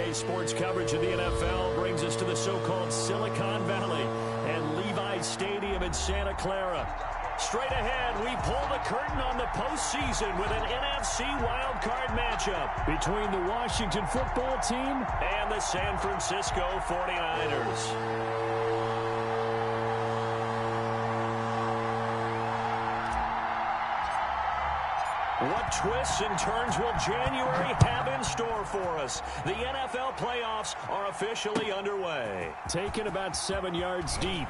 Today's sports coverage of the NFL brings us to the so-called Silicon Valley and Levi Stadium in Santa Clara. Straight ahead, we pull the curtain on the postseason with an NFC Wildcard matchup between the Washington football team and the San Francisco 49ers. What twists and turns will January have in store for us? The NFL playoffs are officially underway. Taken about 7 yards deep.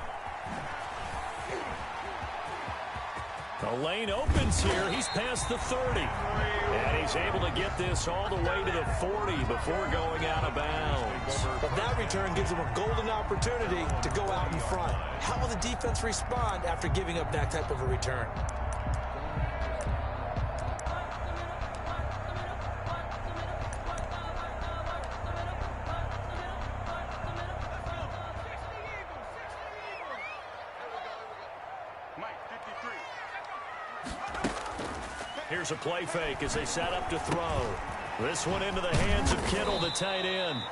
The lane opens here. He's past the 30. And he's able to get this all the way to the 40 before going out of bounds. But that return gives him a golden opportunity to go out in front. How will the defense respond after giving up that type of a return? Here's a play fake as they set up to throw. This one into the hands of Kittle, the tight end.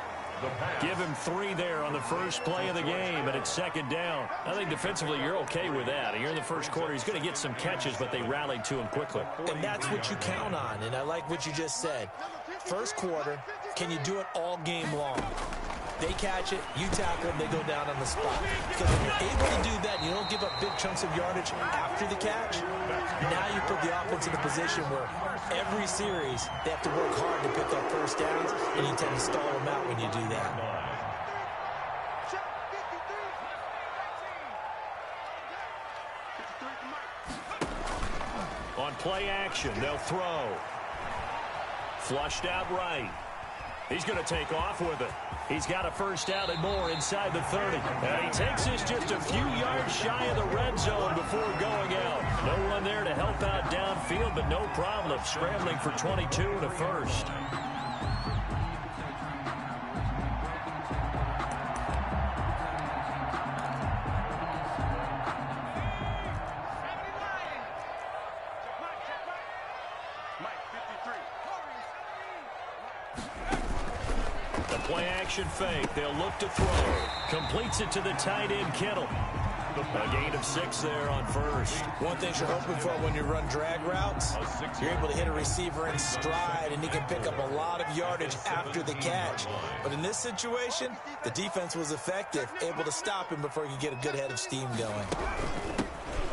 Give him 3 there on the first play of the game, and it's second down. I think defensively you're okay with that. You're in the first quarter. He's going to get some catches, but they rallied to him quickly. And that's what you count on, and I like what you just said. First quarter, can you do it all game long? They catch it, you tackle them, they go down on the spot. Because when you're able to do that, you don't give up big chunks of yardage after the catch. Now you put the offense in a position where every series they have to work hard to pick up first downs, and you tend to stall them out when you do that. On play action, they'll throw. Flushed out right. He's going to take off with it. He's got a first down and more inside the 30. And he takes this just a few yards shy of the red zone before going out. No one there to help out downfield, but no problem scrambling for 22 and a first. Play-action fake. They'll look to throw. Completes it to the tight end, Kittle. A gain of 6 there on first. One thing you're hoping for when you run drag routes, you're able to hit a receiver in stride, and he can pick up a lot of yardage after the catch. But in this situation, the defense was effective, able to stop him before he could get a good head of steam going.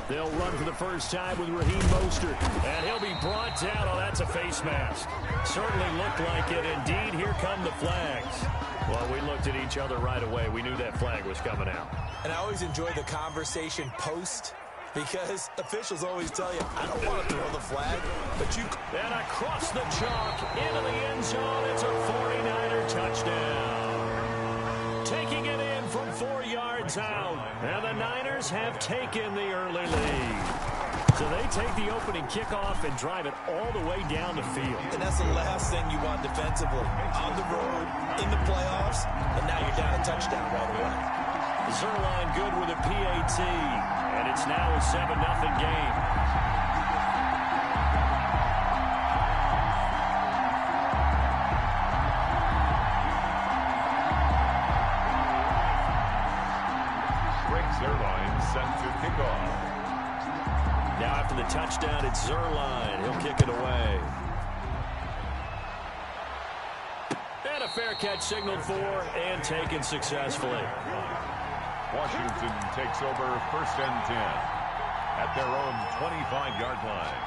They'll run for the first time with Raheem Mostert, and he'll be brought down. Oh, that's a face mask. Certainly looked like it. Indeed, here come the flags. Well, we looked at each other right away. We knew that flag was coming out. And I always enjoy the conversation post, because officials always tell you, I don't want to throw the flag, but you... And across the chalk, into the end zone, it's a 49er touchdown. Taking it in from 4 yards out, and the Niners have taken the early lead. So they take the opening kickoff and drive it all the way down the field. And that's the last thing you want defensively. On the road, in the playoffs, and now you're down a touchdown right away. Zerline good with a PAT, and it's now a 7-0 game. Zerline set to kick off. Now after the touchdown, it's Zerline. He'll kick it away. And a fair catch signaled for and taken successfully. Washington takes over 1st and 10 at their own 25-yard line.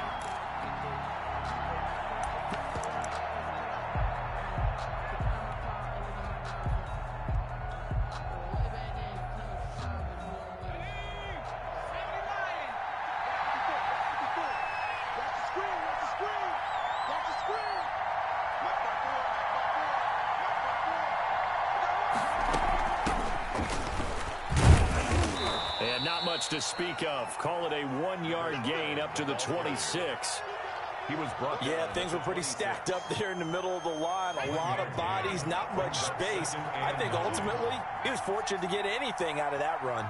To speak of. Call it a 1-yard gain up to the 26. He was brought down. Yeah, things were pretty stacked up there in the middle of the line. A lot of bodies, not much space. I think ultimately he was fortunate to get anything out of that run.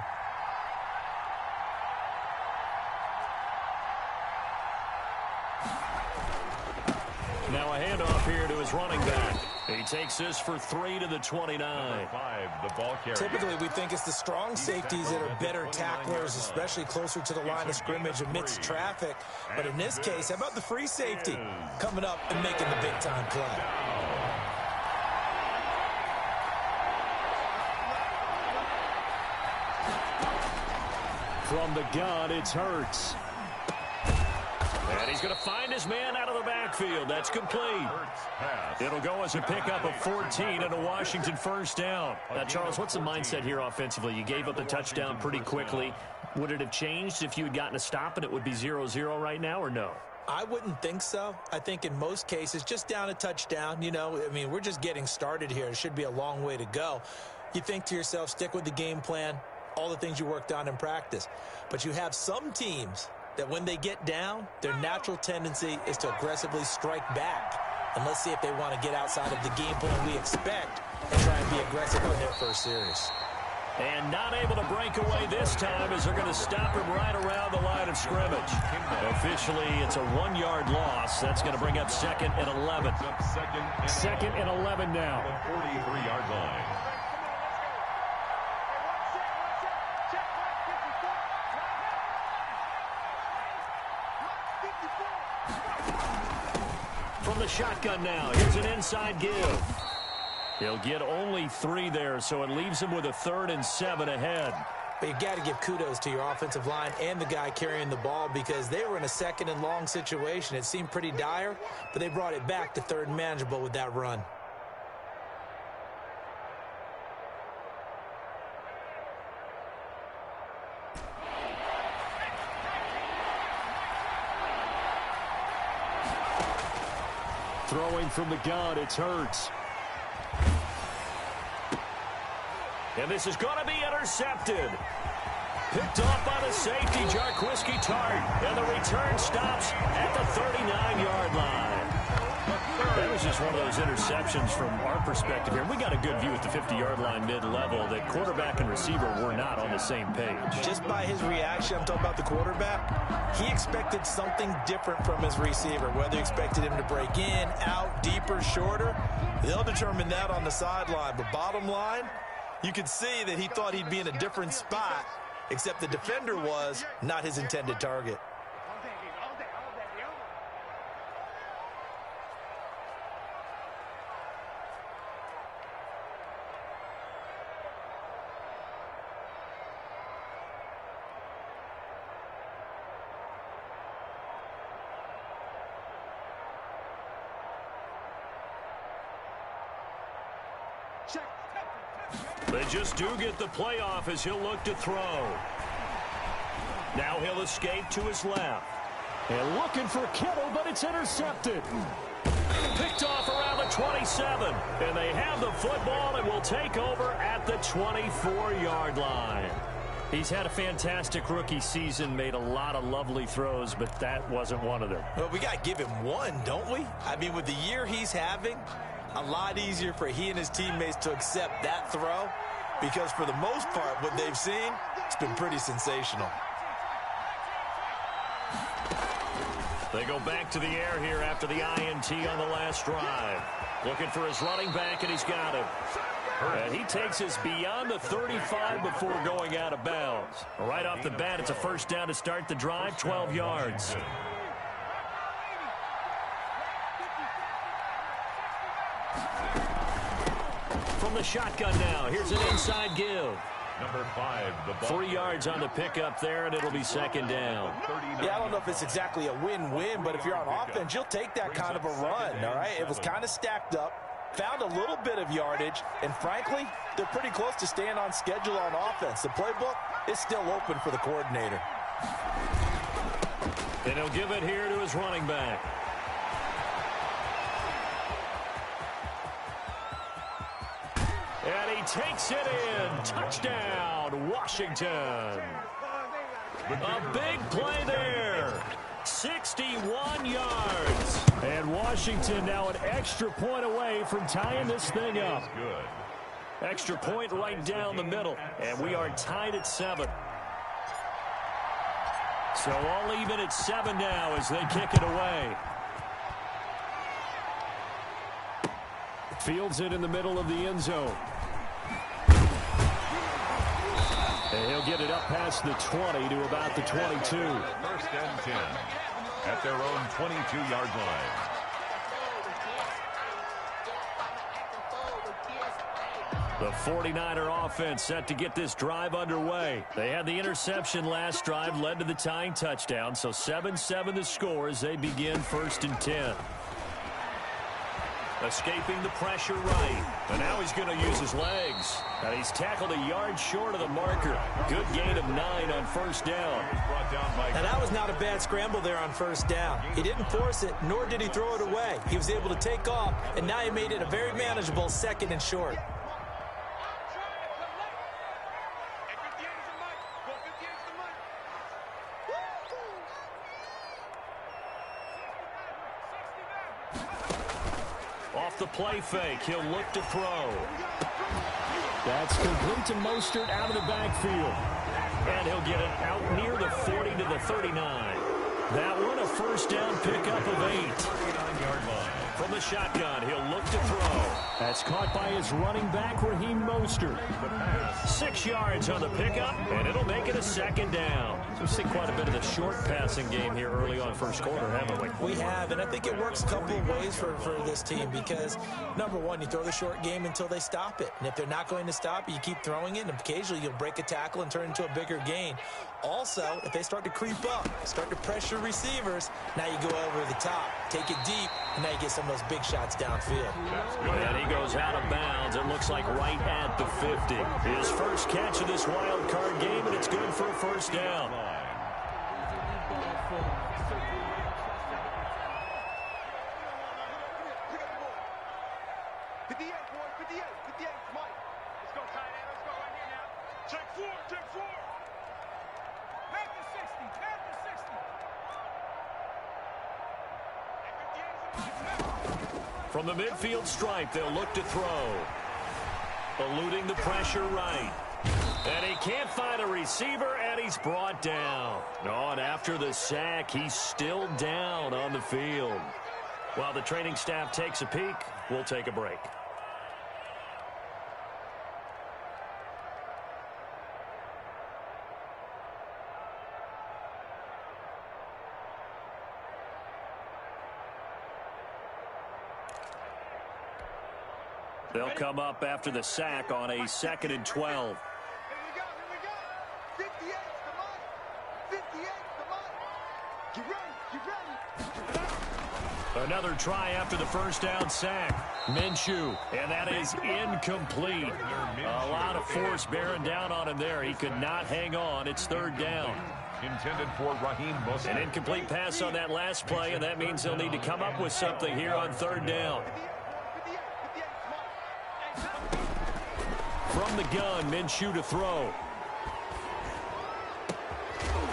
Now a handoff here to his running back. He takes this for 3 to the 29. Number 5, the ball carrier. Typically, we think it's the strong safeties that are better tacklers, especially closer to the line of scrimmage amidst traffic. But in this case, how about the free safety coming up and making the big-time play? From the gun, it's Hurts. And he's going to find his man out of the backfield. That's complete. It'll go as a pickup of 14 and a Washington first down. Now, Charles, what's the mindset here offensively? You gave up the touchdown pretty quickly. Would it have changed if you had gotten a stop and it would be 0-0 right now, or no? I wouldn't think so. I think in most cases, just down a touchdown, you know, I mean, we're just getting started here. It should be a long way to go. You think to yourself, stick with the game plan, all the things you worked on in practice. But you have some teams that when they get down, their natural tendency is to aggressively strike back. And let's see if they want to get outside of the game plan we expect and try and be aggressive on their first series. And not able to break away this time as they're going to stop him right around the line of scrimmage. Officially, it's a 1-yard loss. That's going to bring up 2nd and 11. 2nd and 11 now. 43-yard line. From the shotgun now, here's an inside give. He'll get only 3 there, so it leaves him with a 3rd and 7 ahead. But you got to give kudos to your offensive line and the guy carrying the ball because they were in a 2nd and long situation. It seemed pretty dire, but they brought it back to 3rd and manageable with that run. Throwing from the gun, it's Hurts. And this is going to be intercepted. Picked off by the safety, Jarquiski Tart. And the return stops at the 39-yard line. That was just one of those interceptions from our perspective here. We got a good view at the 50-yard line mid-level that quarterback and receiver were not on the same page. Just by his reaction, I'm talking about the quarterback, he expected something different from his receiver, whether he expected him to break in, out, deeper, shorter. They'll determine that on the sideline. But bottom line, you could see that he thought he'd be in a different spot, except the defender was not his intended target. They just do get the playoff as he'll look to throw. Now he'll escape to his left. And looking for Kittle, but it's intercepted. Picked off around the 27. And they have the football and will take over at the 24-yard line. He's had a fantastic rookie season, made a lot of lovely throws, but that wasn't one of them. Well, we got to give him one, don't we? I mean, with the year he's having, a lot easier for he and his teammates to accept that throw because for the most part, what they've seen, it's been pretty sensational. They go back to the air here after the INT on the last drive. Looking for his running back, and he's got him. And he takes us beyond the 35 before going out of bounds. Right off the bat, it's a first down to start the drive, 12 yards. From the shotgun now, here's an inside give. Number 5, the ball. 3 yards on the pickup there, and it'll be second down. Yeah, I don't know if it's exactly a win-win, but if you're on offense, you'll take that kind of a run, all right? It was kind of stacked up, found a little bit of yardage, and frankly, they're pretty close to staying on schedule on offense. The playbook is still open for the coordinator. And he'll give it here to his running back. And he takes it in. Touchdown, Washington. A big play there. 61 yards. And Washington now an extra point away from tying this thing up. Extra point right down the middle. And we are tied at 7. So all even at 7 now as they kick it away. Fields it in the middle of the end zone. And he'll get it up past the 20 to about the 22. 1st and 10 at their own 22-yard line. The 49er offense set to get this drive underway. They had the interception last drive, led to the tying touchdown, so 7-7 the score as they begin 1st and 10. Escaping the pressure right. And now he's going to use his legs. And he's tackled a yard short of the marker. Good gain of 9 on 1st down. And that was not a bad scramble there on 1st down. He didn't force it, nor did he throw it away. He was able to take off, and now he made it a very manageable 2nd and short. Off the play fake, he'll look to throw. That's complete to Mostert out of the backfield. And he'll get it out near the 40 to the 39. That one a 1st down pickup of 8. 39-yard line. From the shotgun, he'll look to throw. That's caught by his running back, Raheem Mostert. 6 yards on the pickup, and it'll make it a 2nd down. We've seen quite a bit of the short passing game here early on 1st quarter, haven't we? We have, and I think it works a couple of ways for this team because, number one, you throw the short game until they stop it. And if they're not going to stop it, you keep throwing it, and occasionally you'll break a tackle and turn it into a bigger gain. Also, if they start to creep up, start to pressure receivers, now you go over the top, take it deep, and now you get some of those big shots downfield. And he goes out of bounds. It looks like right at the 50. His first catch of this wild card game, and it's good for a 1st down. From the midfield stripe, they'll look to throw. Eluding the pressure right. And he can't find a receiver, and he's brought down. Oh, and after the sack, he's still down on the field. While the training staff takes a peek, we'll take a break. They'll come up after the sack on a 2nd and 12. Here we go. 58's the money. 58's the money. Get ready. Another try after the 1st down sack. Minshew, and that is incomplete. A lot of force bearing down on him there. He could not hang on. It's 3rd down. Intended for Raheem Mostert. An incomplete pass on that last play, and that means they'll need to come up with something here on 3rd down. From the gun, Minshew to throw.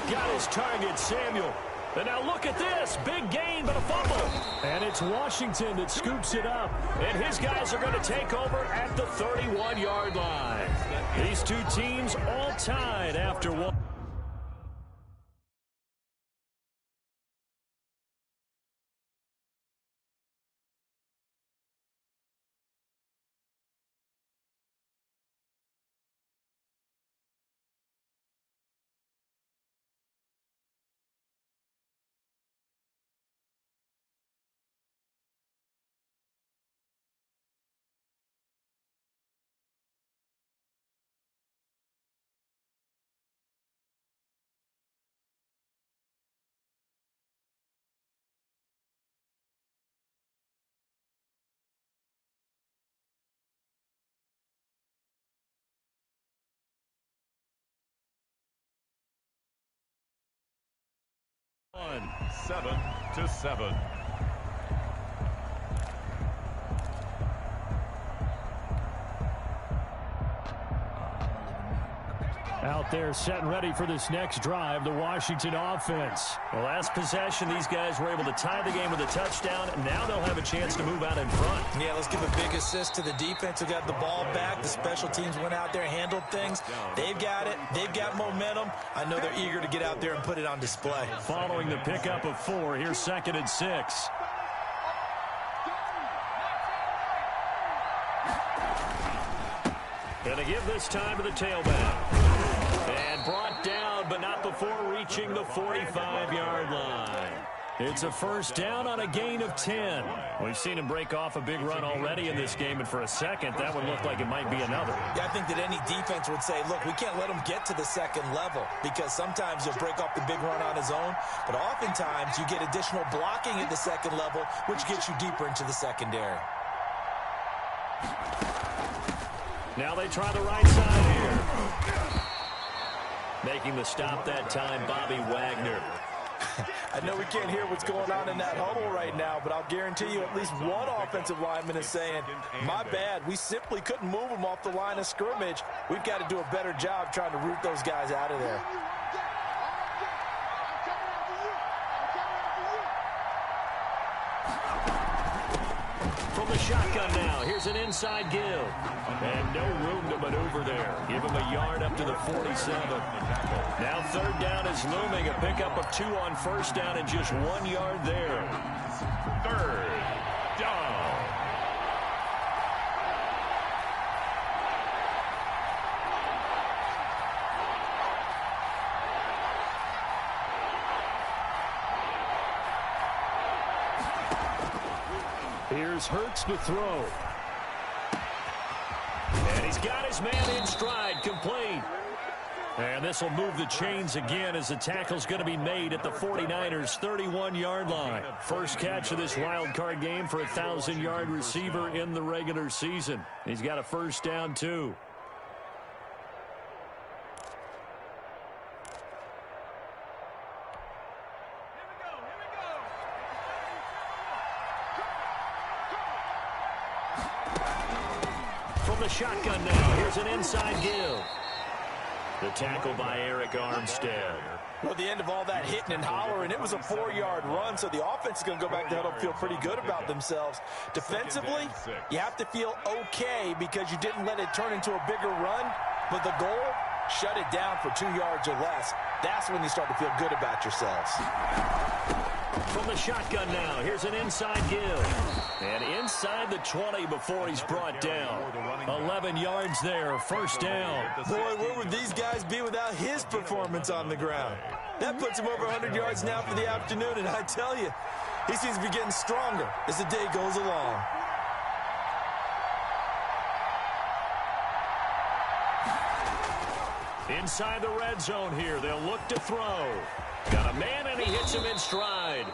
Got his target, Samuel. And now look at this. Big gain, but a fumble. And it's Washington that scoops it up. And his guys are going to take over at the 31-yard line. These two teams all tied after one. One, 7-7. Out there set and ready for this next drive, the Washington offense. The last possession, these guys were able to tie the game with a touchdown. Now they'll have a chance to move out in front. Yeah, let's give a big assist to the defense who got the ball back. The special teams went out there, handled things. They've got it. They've got momentum. I know they're eager to get out there and put it on display. Following the pickup of 4, here's 2nd and 6. They give this time to the tailback. And brought down, but not before reaching the 45-yard line. It's a first down on a gain of 10. We've seen him break off a big run already in this game, and for a second, that would look like it might be another. Yeah, I think that any defense would say, look, we can't let him get to the second level, because sometimes he'll break off the big run on his own, but oftentimes you get additional blocking at the second level, which gets you deeper into the secondary. Now they try the right side here. Making the stop that time, Bobby Wagner. I know we can't hear what's going on in that huddle right now, but I'll guarantee you at least one offensive lineman is saying, my bad, we simply couldn't move them off the line of scrimmage. We've got to do a better job trying to root those guys out of there. From the shotgun now, here's an inside give. And no room to maneuver there. Give him a yard up to the 47. Now third down is looming. A pickup of 2 on first down and just 1 yard there. Third down. Here's Hurts to throw. And he's got his man in stride, complete. And this will move the chains again as the tackle's going to be made at the 49ers' 31-yard line. First catch of this wild card game for a 1,000-yard receiver in the regular season. He's got a first down, too. From the shotgun now, here's an inside give. The tackle by Eric Armstead. Well, at the end of all that hitting and hollering, it was a 4-yard run, so the offense is going to go back to huddle and feel pretty good about themselves. Defensively, you have to feel okay because you didn't let it turn into a bigger run, but the goal, shut it down for 2 yards or less. That's when you start to feel good about yourselves. From the shotgun now, here's an inside give. And inside the 20 before he's brought down. 11 yards there, first down. Boy, where would these guys be without his performance on the ground? That puts him over 100 yards now for the afternoon, and I tell you, he seems to be getting stronger as the day goes along. Inside the red zone here, they'll look to throw. Got a man, and he hits him in stride.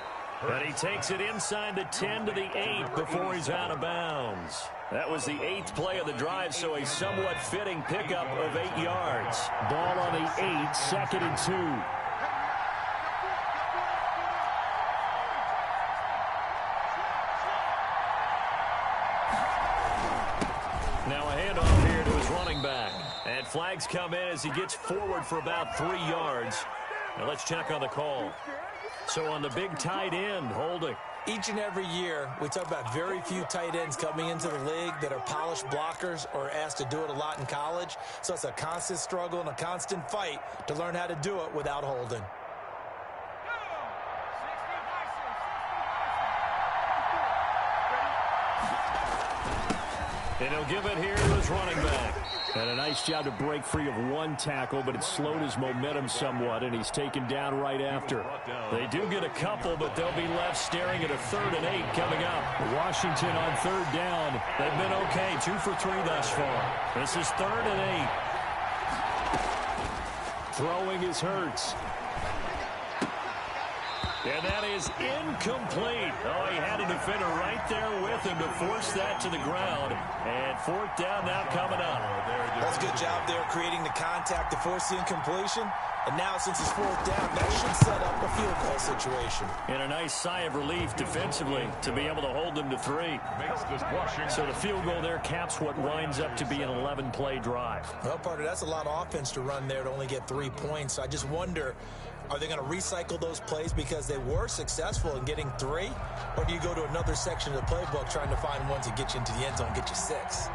And he takes it inside the 10 to the 8 before he's out of bounds. That was the 8th play of the drive, so a somewhat fitting pickup of 8 yards. Ball on the 8, second and 2. Now a handoff here to his running back. And flags come in as he gets forward for about 3 yards. Now let's check on the call. So on the big tight end, holding. Each and every year, we talk about very few tight ends coming into the league that are polished blockers or asked to do it a lot in college. So it's a constant struggle and a constant fight to learn how to do it without holding. And he'll give it here to his running back. And a nice job to break free of one tackle, but it slowed his momentum somewhat, and he's taken down right after. They do get a couple, but they'll be left staring at a 3rd and 8 coming up. Washington on 3rd down. They've been okay, 2 for 3 thus far. This is 3rd and 8. Throwing is Hurts. And that is incomplete. Oh, he had a defender right there with him to force that to the ground. And 4th down now coming up. That's a good job there creating the contact to force the incompletion. And now since it's 4th down, that should set up a field goal situation. And a nice sigh of relief defensively to be able to hold them to 3. So the field goal there caps what winds up to be an 11-play drive. Well, partner, that's a lot of offense to run there to only get 3 points. I just wonder, are they going to recycle those plays because they were successful in getting 3? Or do you go to another section of the playbook trying to find one to get you into the end zone and get you 6?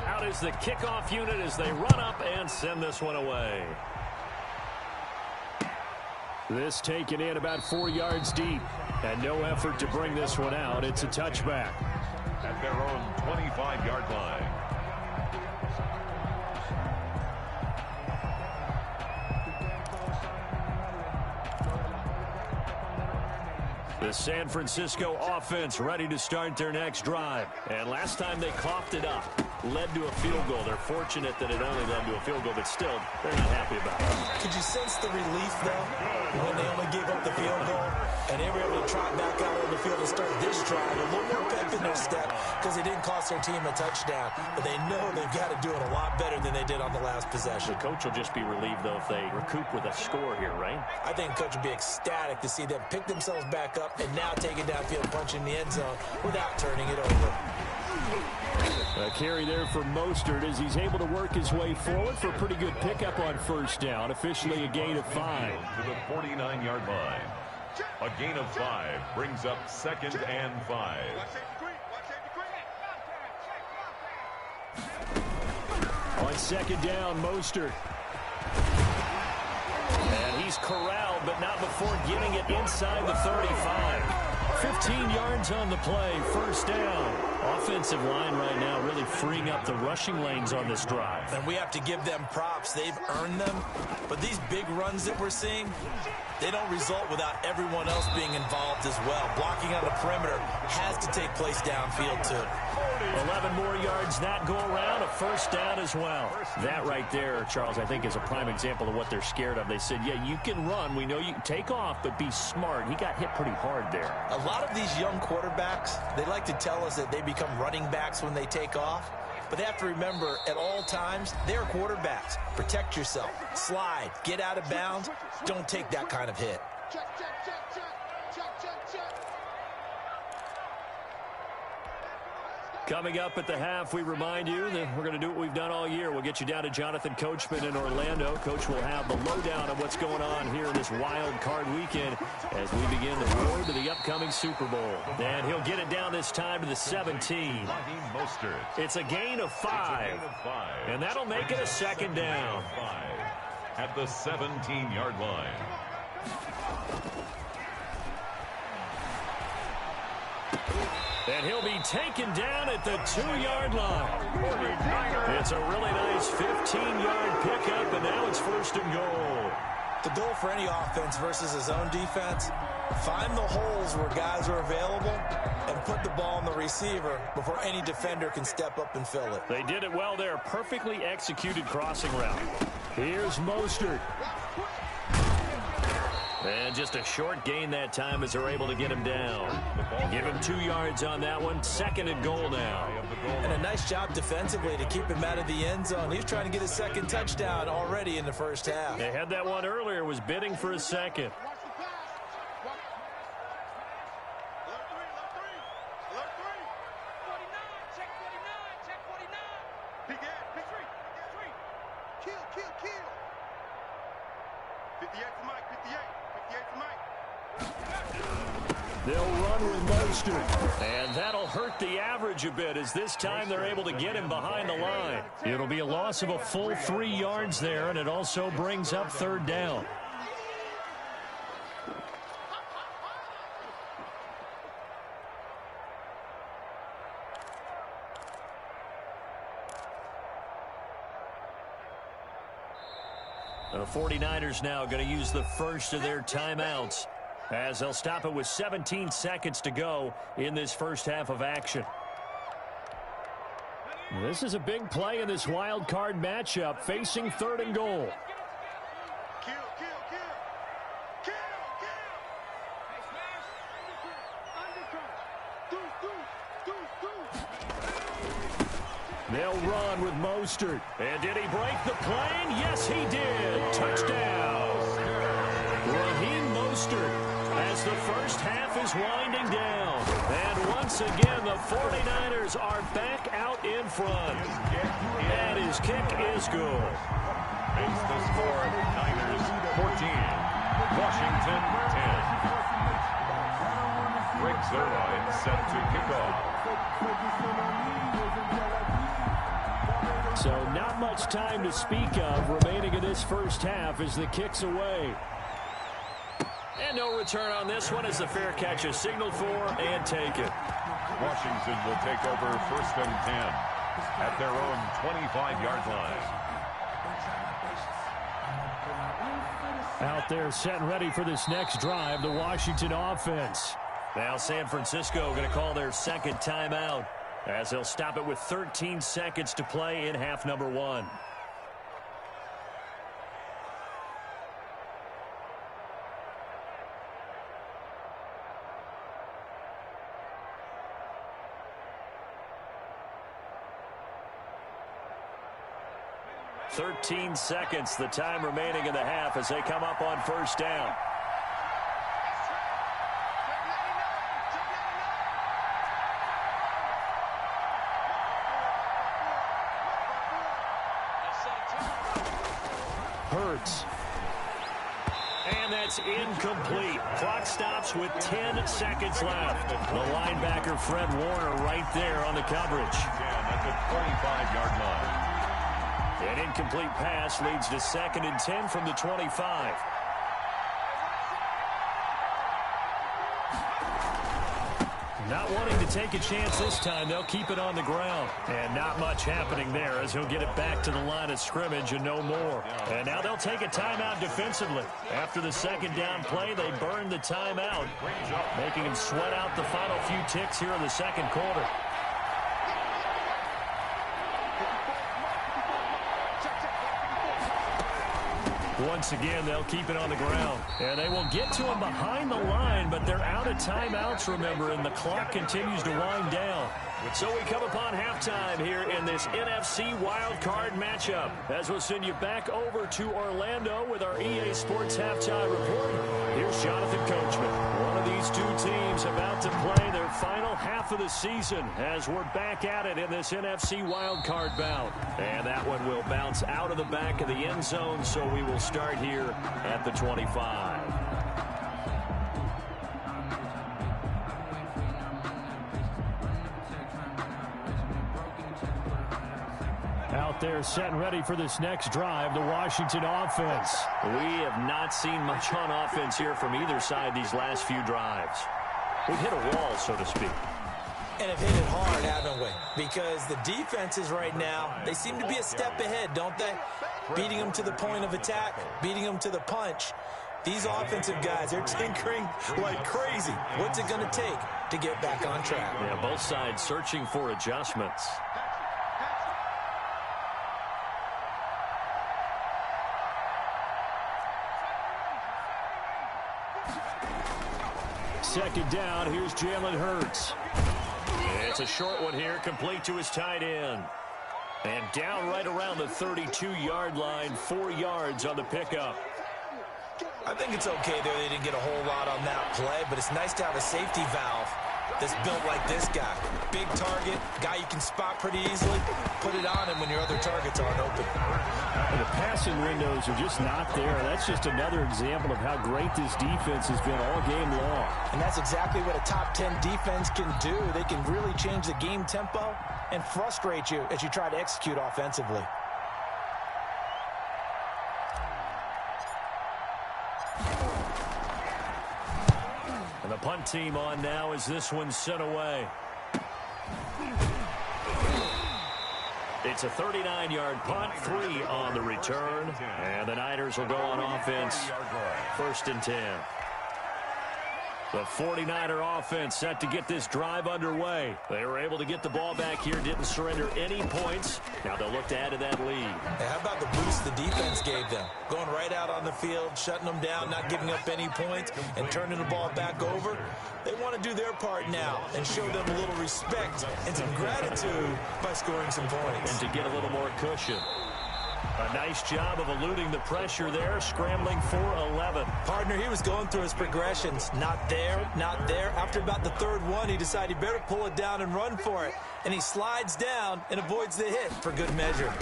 Out is the kickoff unit as they run up and send this one away. This taken in about 4 yards deep. And no effort to bring this one out. It's a touchback. at their own 25-yard line. The San Francisco offense ready to start their next drive. And last time they coughed it up, led to a field goal. They're fortunate that it only led to a field goal, but still, they're not happy about it. Could you sense the relief, though, when they only gave up the field goal and they were able to trot back out on the field and start this drive? A little more pep in their step because it didn't cost their team a touchdown, but they know they've got to do it a lot better than they did on the last possession. The coach will just be relieved, though, if they recoup with a score here, right? I think coach would be ecstatic to see them pick themselves back up and now take it downfield, punch in the end zone without turning it over. A carry there for Mostert as he's able to work his way forward for a pretty good pickup on first down. Officially a gain of 5. To the 49-yard line. A gain of 5 brings up 2nd and 5. On 2nd down, Mostert. And he's corralled, but not before getting it inside the 35. 15 yards on the play, first down. Offensive line right now really freeing up the rushing lanes on this drive. And we have to give them props. They've earned them. But these big runs that we're seeing, they don't result without everyone else being involved as well. Blocking on the perimeter has to take place downfield, too. 11 more yards that go around, a first down as well. That right there, Charles, I think is a prime example of what they're scared of. They said, yeah, you can run. We know you can take off, but be smart. He got hit pretty hard there. A lot of these young quarterbacks, they like to tell us that they become running backs when they take off. But they have to remember, at all times, they're quarterbacks. Protect yourself. Slide. Get out of bounds. Don't take that kind of hit. Coming up at the half, we remind you that we're going to do what we've done all year. We'll get you down to Jonathan Coachman in Orlando. Coach will have the lowdown of what's going on here in this wild card weekend as we begin the road to the upcoming Super Bowl. And he'll get it down this time to the 17. It's a gain of 5. And that'll make it a second down. At the 17-yard line. And he'll be taken down at the 2-yard line. It's a really nice 15-yard pickup, and now it's first and goal. The goal for any offense versus his own defense, find the holes where guys are available and put the ball on the receiver before any defender can step up and fill it. They did it well there. Perfectly executed crossing route. Here's Mostert. And just a short gain that time as they're able to get him down. Give him 2 yards on that one. Second and goal now. And a nice job defensively to keep him out of the end zone. He was trying to get his second touchdown already in the first half. They had that one earlier, was bidding for a second. They'll run with Mostert. And that'll hurt the average a bit as this time they're able to get him behind the line. It'll be a loss of a full 3 yards there, and it also brings up third down. The 49ers now going to use the first of their timeouts, as they'll stop it with 17 seconds to go in this first half of action. This is a big play in this wild card matchup, facing third and goal. They'll run with Mostert. And did he break the plane? Yes, he did. Touchdown. Raheem Mostert as the first half is winding down. And once again, the 49ers are back out in front. And his kick is good. Makes the score Niners 14, Washington 10. Greg Zuerlein set to kick off. So not much time to speak of remaining in this first half as the kick's away. And no return on this one as the fair catch is signaled for and taken. Washington will take over 1st and 10 at their own 25-yard line. Out there set and ready for this next drive, the Washington offense. Now San Francisco going to call their second timeout as they'll stop it with 13 seconds to play in half number 1. "13 seconds, the time remaining in the half as they come up on first down. Hurts. And that's incomplete. Clock stops with 10 seconds left. The linebacker, Fred Warner, right there on the coverage. At the 25-yard line. An incomplete pass leads to 2nd and 10 from the 25. Not wanting to take a chance this time, they'll keep it on the ground. And not much happening there as he'll get it back to the line of scrimmage and no more. And now they'll take a timeout defensively. After the second down play, they burned the timeout, making him sweat out the final few ticks here in the second quarter. Once again, they'll keep it on the ground. And they will get to him behind the line, but they're out of timeouts, remember, and the clock continues to wind down. So we come upon halftime here in this NFC Wildcard matchup, as we'll send you back over to Orlando with our EA Sports Halftime Report. Here's Jonathan Coachman. One of these two teams about to play their final half of the season as we're back at it in this NFC Wildcard bout. And that one will bounce out of the back of the end zone, so we will start here at the 25. Out there set and ready for this next drive, the Washington offense. We have not seen much on offense here from either side these last few drives. We've hit a wall, so to speak. And have hit it hard, haven't we? Because the defenses right now, they seem to be a step ahead, don't they? Beating them to the point of attack, beating them to the punch. These offensive guys, they're tinkering like crazy. What's it going to take to get back on track? Yeah, both sides searching for adjustments. Second down, here's Jalen Hurts. It's a short one here, complete to his tight end. And down right around the 32-yard line, 4 yards on the pickup. I think it's okay there. They didn't get a whole lot on that play, but it's nice to have a safety valve that's built like this guy. Big target, guy you can spot pretty easily. Put it on him when your other targets aren't open. And the passing windows are just not there. That's just another example of how great this defense has been all game long. And that's exactly what a top 10 defense can do. They can really change the game tempo and frustrate you as you try to execute offensively. And the punt team on now as this one's sent away. It's a 39-yard punt, 3 on the return. And the Niners will go on offense, 1st and 10. The 49er offense set to get this drive underway. They were able to get the ball back here, didn't surrender any points. Now they'll look to add to that lead. Hey, how about the boost the defense gave them? Going right out on the field, shutting them down, not giving up any points, and turning the ball back over. They want to do their part now and show them a little respect and some gratitude by scoring some points. And to get a little more cushion. A nice job of eluding the pressure there, scrambling for 11. Partner, he was going through his progressions. Not there, not there. After about the third one, he decided he better pull it down and run for it. And he slides down and avoids the hit for good measure.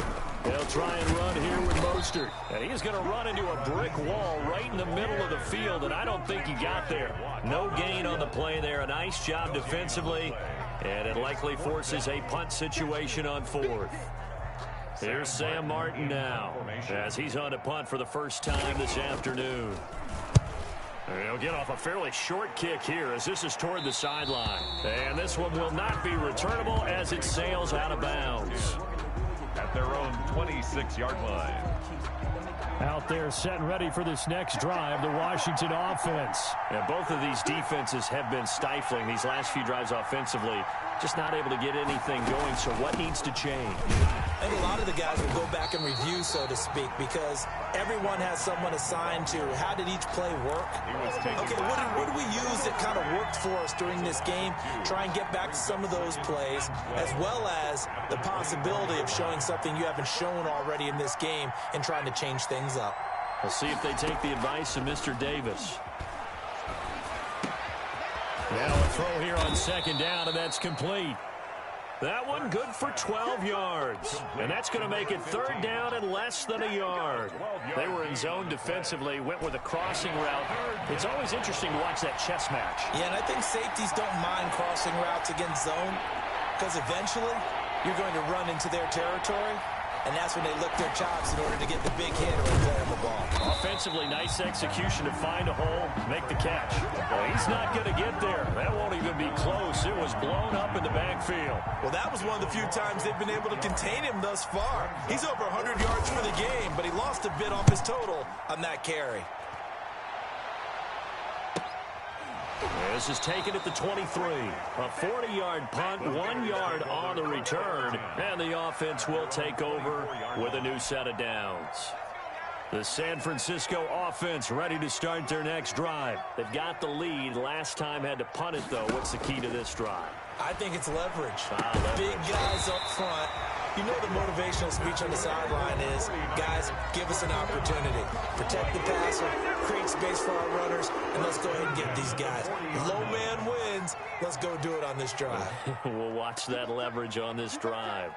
They'll try and run here with Mostert. And he's going to run into a brick wall right in the middle of the field, and I don't think he got there. No gain on the play there. A nice job defensively, and it likely forces a punt situation on 4th. Here's Sam Martin now as he's on a punt for the first time this afternoon. He'll get off a fairly short kick here as this is toward the sideline. And this one will not be returnable as it sails out of bounds. At their own 26-yard line. Out there set and ready for this next drive, the Washington offense. And both of these defenses have been stifling these last few drives offensively. Just not able to get anything going, so what needs to change? I think a lot of the guys will go back and review, so to speak, because everyone has someone assigned to how did each play work. Okay, what did we use that kind of worked for us during this game? Try and get back to some of those plays, as well as the possibility of showing something you haven't shown already in this game and trying to change things up. We'll see if they take the advice of Mr. Davis. Now a throw here on second down, and that's complete. That one good for 12 yards. And that's going to make it third down and less than a yard. They were in zone defensively, went with a crossing route. It's always interesting to watch that chess match. Yeah, and I think safeties don't mind crossing routes against zone because eventually you're going to run into their territory. And that's when they lick their chops in order to get the big hit or play on the ball. Offensively, nice execution to find a hole, make the catch. Well, he's not going to get there. That won't even be close. It was blown up in the backfield. Well, that was one of the few times they've been able to contain him thus far. He's over 100 yards for the game, but he lost a bit off his total on that carry. This is taken at the 23. A 40-yard punt, 1 yard on the return, and the offense will take over with a new set of downs. The San Francisco offense ready to start their next drive. They've got the lead. Last time had to punt it, though. What's the key to this drive? I think it's leverage. Big guys up front. You know the motivational speech on the sideline is, guys, give us an opportunity. Protect the passer, create space for our runners, and let's go ahead and get these guys. Low man wins. Let's go do it on this drive. We'll watch that leverage on this drive.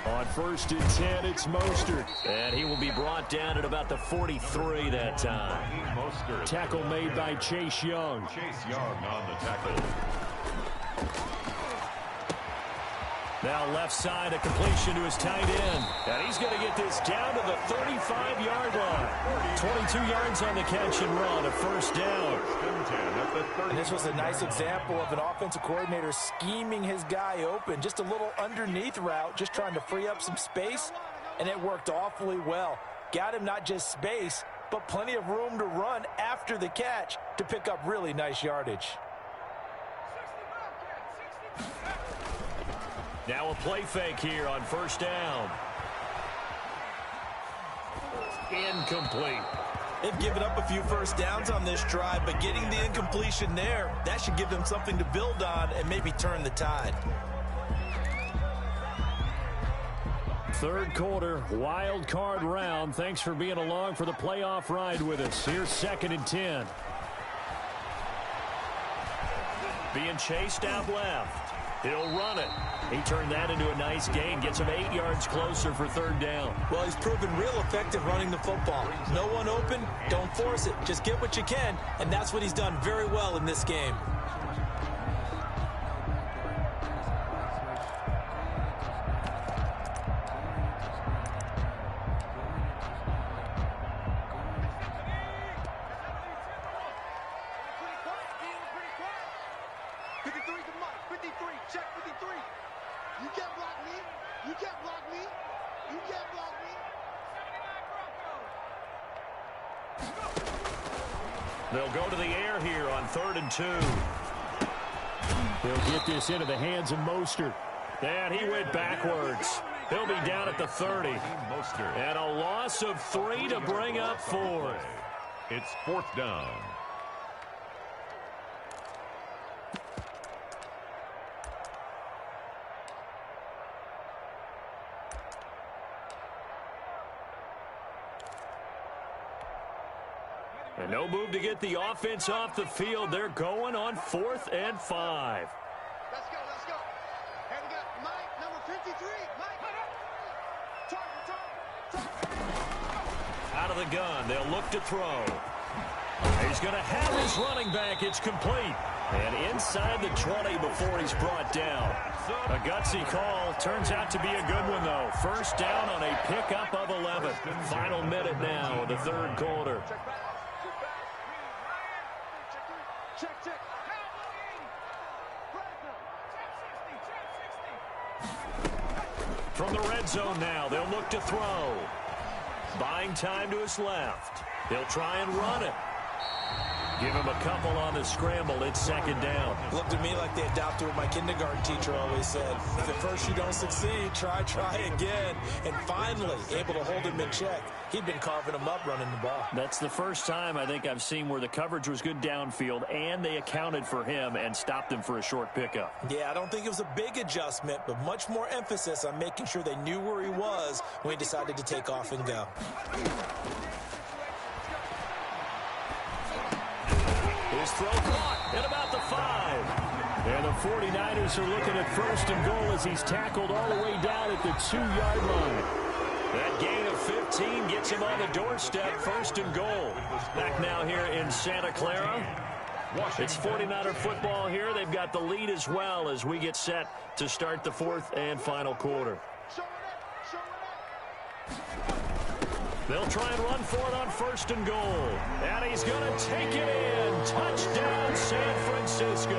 On 1st and 10, it's Mostert. And he will be brought down at about the 43 that time. Mostert. Tackle made by Chase Young. Chase Young on the tackle. Now left side, a completion to his tight end. And he's going to get this down to the 35-yard line. 22 yards on the catch and run, a first down. And this was a nice example of an offensive coordinator scheming his guy open. Just a little underneath route, just trying to free up some space, and it worked awfully well. Got him not just space, but plenty of room to run after the catch to pick up really nice yardage. Now a play fake here on first down. Incomplete. They've given up a few first downs on this drive, but getting the incompletion there, that should give them something to build on and maybe turn the tide. Third quarter, wild card round. Thanks for being along for the playoff ride with us. Here's 2nd and 10. Being chased out left. He'll run it. He turned that into a nice gain. Gets him 8 yards closer for third down. Well, he's proven real effective running the football. No one open, don't force it. Just get what you can, and that's what he's done very well in this game. They'll go to the air here on 3rd and 2. He'll get this into the hands of Mostert. And he went backwards. He'll be down at the 30. And a loss of 3 to bring up 4. It's 4th down. And no move to get the offense off the field. They're going on 4th and 5. Let's go, let's go. And we got Mike, number 53. Mike, target. Out of the gun, they'll look to throw. He's going to have his running back. It's complete. And inside the 20 before he's brought down. A gutsy call. Turns out to be a good one, though. First down on a pickup of 11. Final minute now of the third quarter. From the red zone now, they'll look to throw. Buying time to his left. He'll try and run it. Give him a couple on the scramble. It's second down. Looked to me like they adopted what my kindergarten teacher always said. If at first you don't succeed, try again. And finally, able to hold him in check. He'd been carving him up running the ball. That's the first time I think I've seen where the coverage was good downfield, and they accounted for him and stopped him for a short pickup. Yeah, I don't think it was a big adjustment, but much more emphasis on making sure they knew where he was when he decided to take off and go. His throw caught at about the 5. And the 49ers are looking at first and goal as he's tackled all the way down at the 2-yard line. That gain of 15 gets him on the doorstep, first and goal. Back now here in Santa Clara. It's 49er football here. They've got the lead as well as we get set to start the fourth and final quarter. They'll try and run for it on first and goal. And he's going to take it in. Touchdown, San Francisco.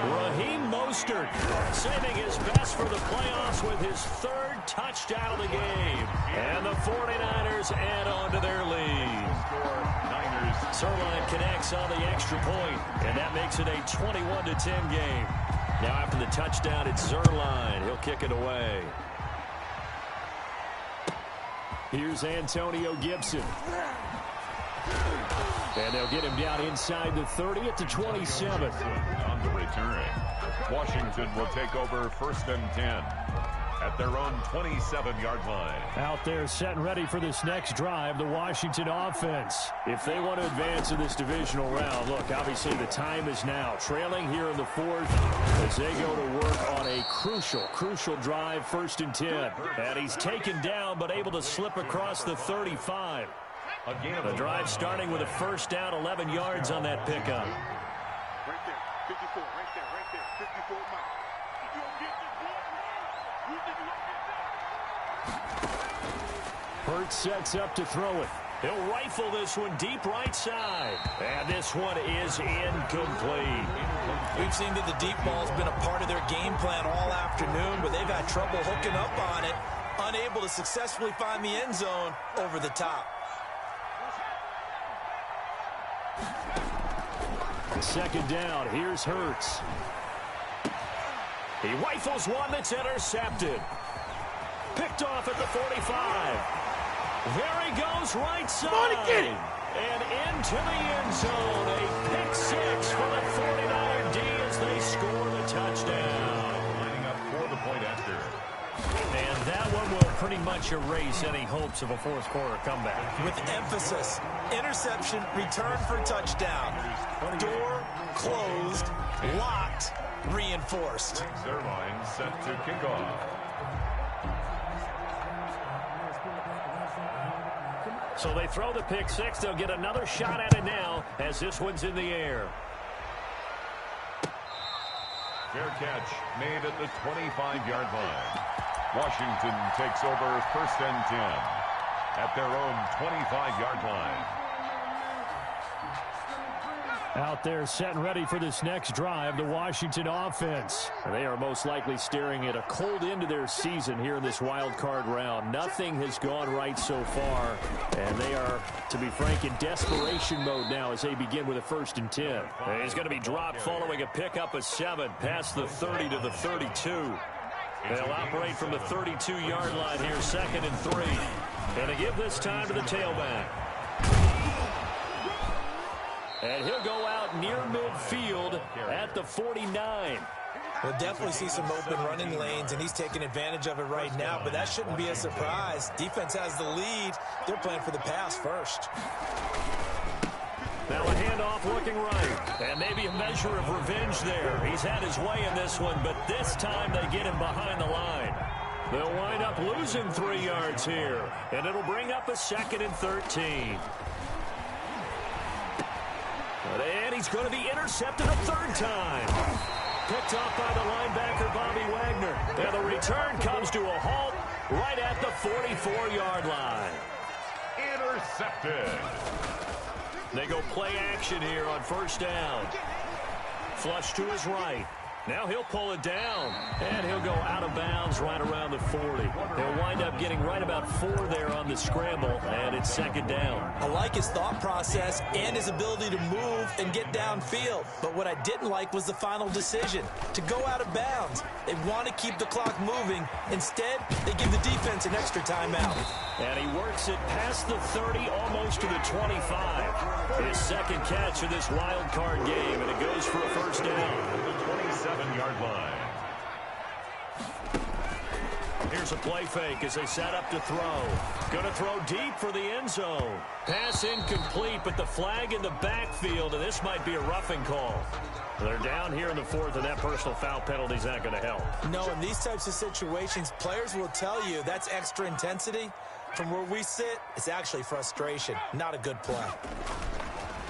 Raheem Mostert saving his best for the playoffs with his third touchdown of the game. And the 49ers add on to their lead. Zerline connects on the extra point, and that makes it a 21-10 game. Now after the touchdown, it's Zerline. He'll kick it away. Here's Antonio Gibson. And they'll get him down inside the 30 at the 27. On the return, Washington will take over first and 10 at their own 27-yard line. Out there set and ready for this next drive, the Washington offense. If they want to advance in this divisional round, look, obviously the time is now. Trailing here in the fourth as they go to work on a crucial drive, first and 10. And he's taken down but able to slip across the 35. The drive starting with a first down, 11 yards on that pickup. Right there, 54, right there, 54 miles. Hurts sets up to throw it. He'll rifle this one deep right side. And this one is incomplete. We've seen that the deep ball's been a part of their game plan all afternoon, but they've had trouble hooking up on it, unable to successfully find the end zone over the top. Second down, here's Hurts. He rifles one that's intercepted. Picked off at the 45. There he goes, right side. And into the end zone. A pick six for the 49er D as they score the touchdown. Lining up for the point after. And that one will pretty much erase any hopes of a fourth quarter comeback. With emphasis, interception, return for touchdown. Door closed, locked, reinforced. Zerline set to kick off. So they throw the pick six. They'll get another shot at it now as this one's in the air. Fair catch made at the 25-yard line. Washington takes over first and 10 at their own 25-yard line. Out there set and ready for this next drive, the Washington offense. They are most likely staring at a cold end to their season here in this wild card round. Nothing has gone right so far, and they are, to be frank, in desperation mode now as they begin with a first and 10. And he's going to be dropped following a pickup of 7 past the 30 to the 32. They'll operate from the 32-yard line here, second and 3. And to give this time to the tailback. And he'll go out near midfield at the 49. We'll definitely see some open running lanes, and he's taking advantage of it right now, but that shouldn't be a surprise. Defense has the lead. They're playing for the pass first. Now a handoff looking right, and maybe a measure of revenge there. He's had his way in this one, but this time they get him behind the line. They'll wind up losing 3 yards here, and it'll bring up a second and 13. And he's going to be intercepted a third time. Picked off by the linebacker, Bobby Wagner. And the return comes to a halt right at the 44-yard line. Intercepted. They go play action here on first down. Flush to his right. Now he'll pull it down, and he'll go out of bounds right around the 40. He'll wind up getting right about 4 there on the scramble, and it's second down. I like his thought process and his ability to move and get downfield. But what I didn't like was the final decision, to go out of bounds. They want to keep the clock moving. Instead, they give the defense an extra timeout. And he works it past the 30, almost to the 25. His second catch of this wild card game, and it goes for a first down. 27-yard line. Here's a play fake as they set up to throw. Going to throw deep for the end zone. Pass incomplete, but the flag in the backfield, and this might be a roughing call. They're down here in the fourth, and that personal foul penalty is not going to help. No, in these types of situations, players will tell you that's extra intensity. From where we sit, it's actually frustration. Not a good play.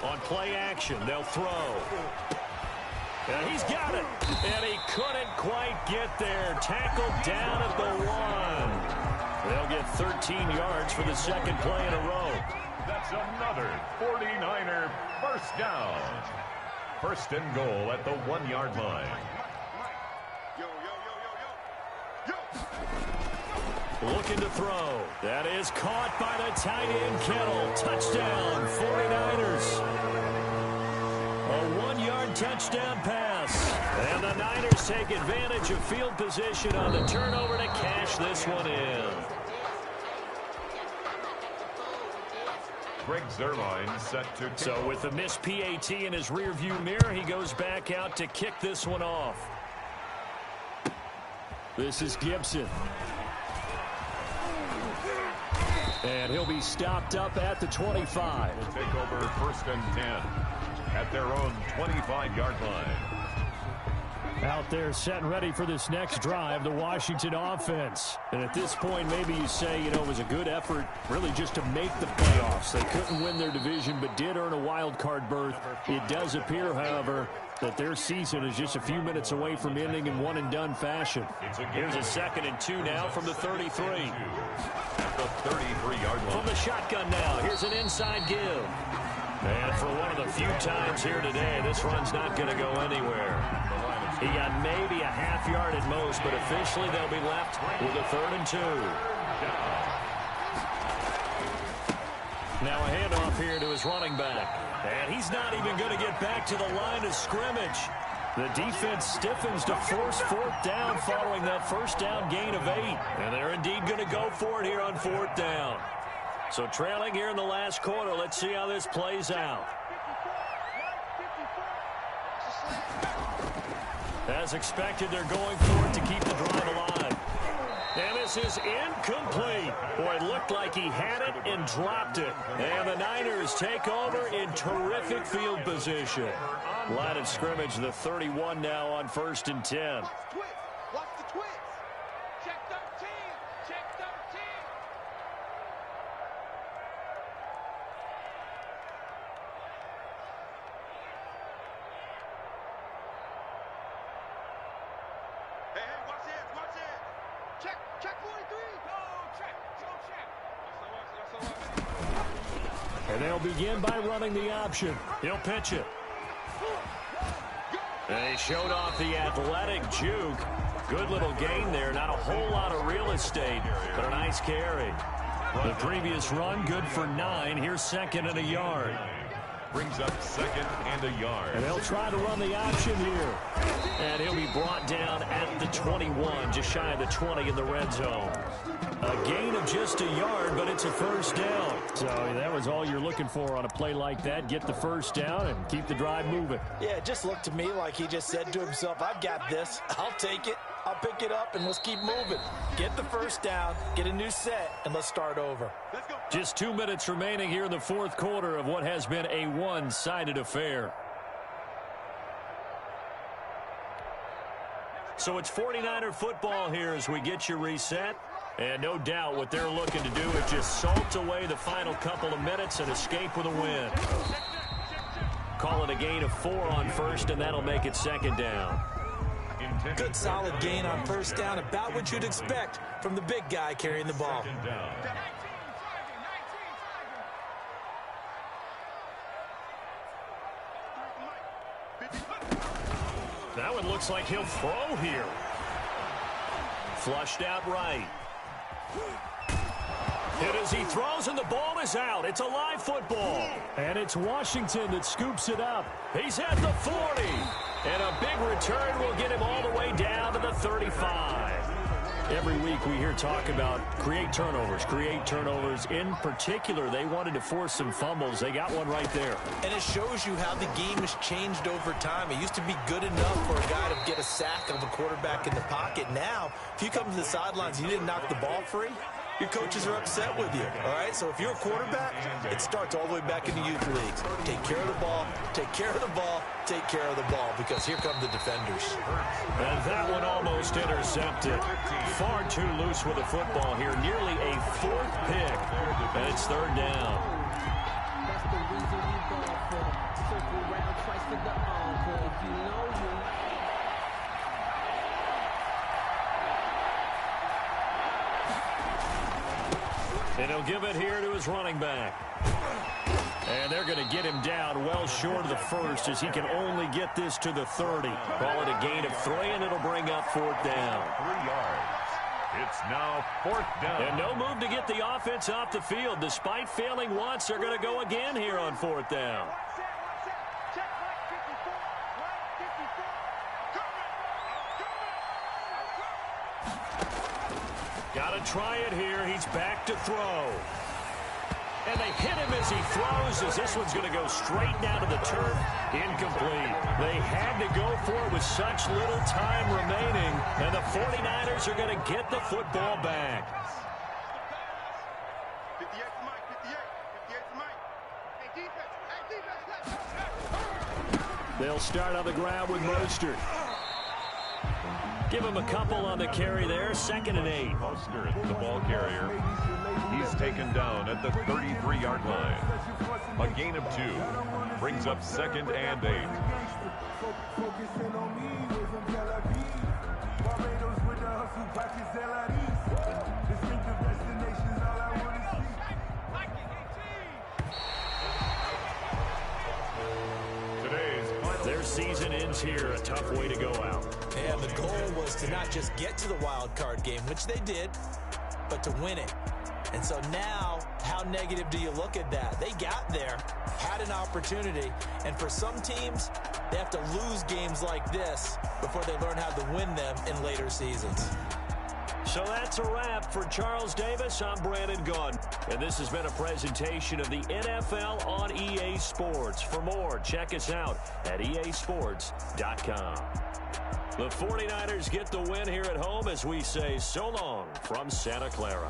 On play action, they'll throw. And he's got it. And he couldn't quite get there. Tackled down at the 1. They'll get 13 yards for the second play in a row. That's another 49er first down. First and goal at the 1-yard line. Looking to throw. That is caught by the tight end, Kittle. Touchdown, 49ers. A 1-yard touchdown pass. And the Niners take advantage of field position on the turnover to cash this one in. Greg Zuerlein set to... So with the missed PAT in his rearview mirror, he goes back out to kick this one off. This is Gibson. And he'll be stopped up at the 25. Will take over first and 10 at their own 25-yard line. Out there set and ready for this next drive, the Washington offense. And at this point, maybe you say, you know, it was a good effort really just to make the playoffs. They couldn't win their division but did earn a wild card berth. It does appear, however, that their season is just a few minutes away from ending in one-and-done fashion. Here's a 2nd and 2 now from the 33. At the 33-yard line. From the shotgun now, here's an inside give. And for one of the few times here today, this run's not going to go anywhere. He got maybe a half yard at most, but officially they'll be left with a 3rd and 2. Now a handoff here to his running back. And he's not even going to get back to the line of scrimmage. The defense stiffens to force 4th down following that first down gain of 8. And they're indeed going to go for it here on 4th down. So trailing here in the last quarter, let's see how this plays out. As expected, they're going for it to keep the drive alive. And this is incomplete. Boy, it looked like he had it and dropped it. And the Niners take over in terrific field position. Line of scrimmage, the 31 now on 1st and 10. Watch the twist. Check 13. Check 13. Hey, watch it, watch it. Check 43. Go, check. And they'll begin by running the option. He'll pitch it. And he showed off the athletic juke. Good little gain there. Not a whole lot of real estate, but a nice carry. The previous run, good for 9. Here's 2nd and a yard. Brings up 2nd and a yard. And they'll try to run the option here. And he'll be brought down at the 21, just shy of the 20 in the red zone. A gain of just a yard, but it's a first down. So that was all you're looking for on a play like that. Get the first down and keep the drive moving. Yeah, it just looked to me like he just said to himself, I've got this. I'll take it. I'll pick it up, and let's keep moving. Get the first down, get a new set, and let's start over. Just 2 minutes remaining here in the 4th quarter of what has been a one-sided affair. So it's 49er football here as we get you reset. And no doubt what they're looking to do is just salt away the final couple of minutes and escape with a win. Call it a gain of 4 on first, and that'll make it second down. Good solid gain on first down, about what you'd expect from the big guy carrying the ball. That one looks like he'll throw here. Flushed out right. Hit as he throws, and the ball is out. It's a live football. And it's Washington that scoops it up. He's at the 40. And a big return will get him all the way down to the 35. Every week we hear talk about create turnovers. In particular, they wanted to force some fumbles. They got one right there. And it shows you how the game has changed over time. It used to be good enough for a guy to get a sack of a quarterback in the pocket. Now, if you come to the sidelines and you didn't knock the ball free, your coaches are upset with you, all right? So if you're a quarterback, it starts all the way back in the youth leagues. Take care of the ball, take care of the ball, take care of the ball, because here come the defenders. And that one almost intercepted. Far too loose with the football here. Nearly a 4th pick. And it's 3rd down. That's the reason we ball for. Circle round twice for the encore. If you know you. And he'll give it here to his running back. And they're going to get him down well short of the first, as he can only get this to the 30. Call it a gain of 3, and it'll bring up 4th down. 3 yards. It's now 4th down. And no move to get the offense off the field. Despite failing once, they're going to go again here on 4th down. Got to try it here. He's back to throw. And they hit him as he throws, as this one's going to go straight down to the turf. Incomplete. They had to go for it with such little time remaining. And the 49ers are going to get the football back. 58 to Mike, 58 to Mike. Hey, defense, They'll start on the ground with Mostert. Give him a couple on the carry there. 2nd and 8. Mostert, the ball carrier. He's taken down at the 33-yard line. A gain of 2 brings up 2nd and 8. Their season ends here. A tough way to go out. And the goal was to not just get to the wild card game, which they did, but to win it. And so now, how negative do you look at that? They got there, had an opportunity, and for some teams, they have to lose games like this before they learn how to win them in later seasons. So that's a wrap for Charles Davis. I'm Brandon Gaudin, and this has been a presentation of the NFL on EA Sports. For more, check us out at easports.com. The 49ers get the win here at home as we say so long from Santa Clara.